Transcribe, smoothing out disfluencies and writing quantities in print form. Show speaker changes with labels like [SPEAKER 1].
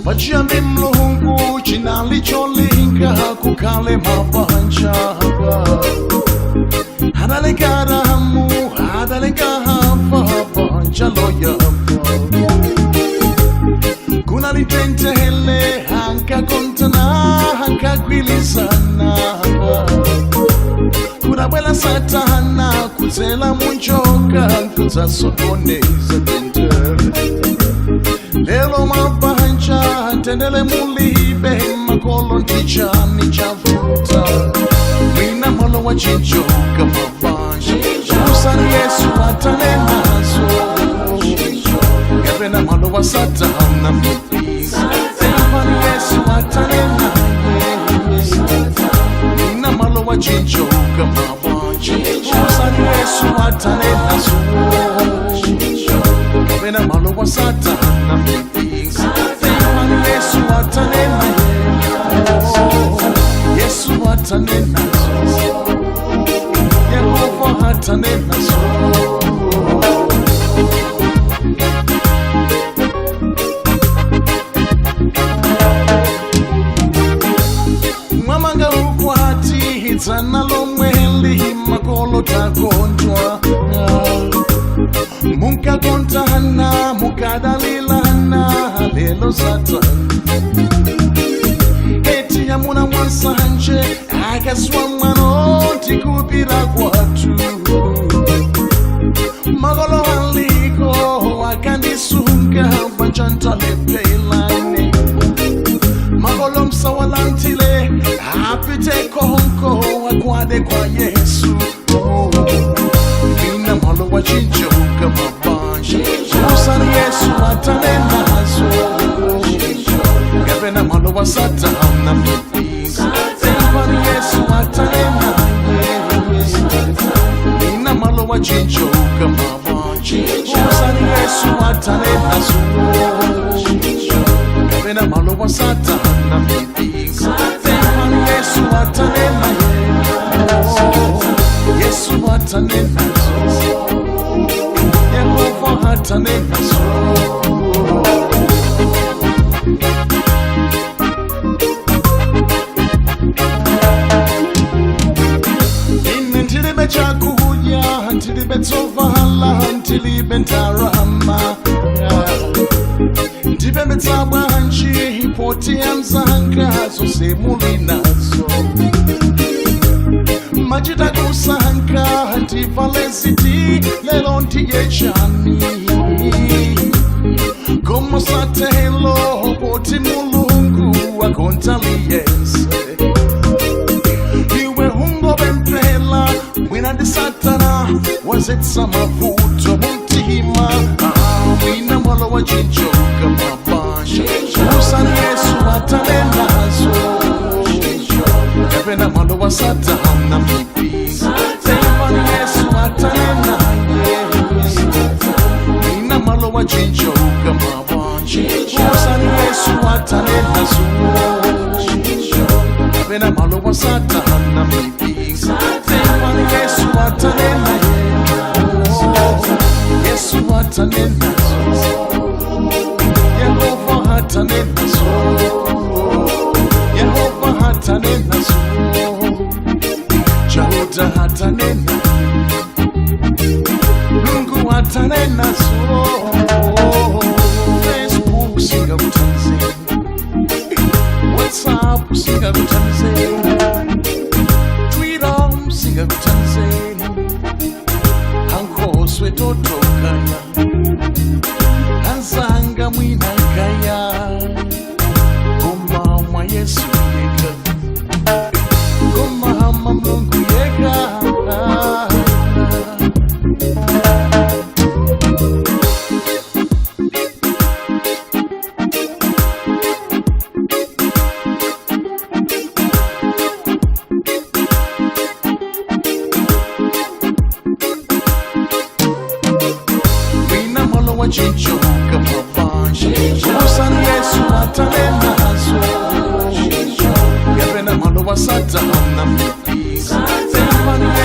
[SPEAKER 1] Vajani mlungu chinali cholinga kukale mabanja Hadalegara hamu hadalegahava banja loya Kuna litente hele hanka kontana hanka gwilizana Kuna bwela satana kuzela munjoka kuza sokoneza tente Lelo mabanja tendele mulibe makolo ndichani chavuta Mina molo wa chinjoka mabanja Usani Yesu atane nazo Gavena molo wa satana mipisa Sefani Yesu atane nazo Mina molo wa chinjoka mabanja Usani Yesu atane nazo Gavena molo wa satana mipisa Yesu atanena Yesu atanena Yehova atanena Mwamanga ukwati hitana lomweli makolo takonjwa Munka kontana mukadalilana lelo satana Eti ya muna mwansanje akaswa mwano tikupira kwatu Magolo waliko wakanisunga bachantale pelane Magolo msawalantile apite konko wakwade kwa Yesu Mina malo wa chinjoka mabanja Usani Yesu atane nazo Gavena malo wa satana mipisa Sefani Yesu atane nazo Mina malo wa chinjoka mabanja Usani Yesu atane nazo Gavena malo wa satana mipisa Sefani Yesu atane nazo Yesu atane nazo Yehova atane nazo Intilibe chakuja Intilibe tovala Intilibe ntarama Intilibe metabanchi Hipoti ya mzanga Zose mulinazo Majida kusanka Antivalesiti Lelo ntiye chani Como satelo Poti mulungu Wakontaliense Iwe hungo bempela Wina di satana Wazitsa mavuto Muntihima Wina mwalo wa chinjoka mabanja Usani Yesu atane nazo Gavena mwalo wa satana mipisa Sefani Yesu atane nazo Wina mwalo wa chinjoka mabanja Usani Yesu atane nazo Gavena mwalo wa satana mipisa Sefani Yesu atane nazo Yesu atane nazo Yehova atane nazo Yehova atane nazo Jahuda atane nazo Mungu atane nazo Facebook singa kutanzania WhatsApp singa kutanzania Twitter singa kutanzania Hanko swetotokaya Hanzanga mwina kaya Goma mwa Yesu yeka Goma hama Mungu yeka Wina malo wa chinjoka mabanja atane nazo Yabena malo wa satana Temani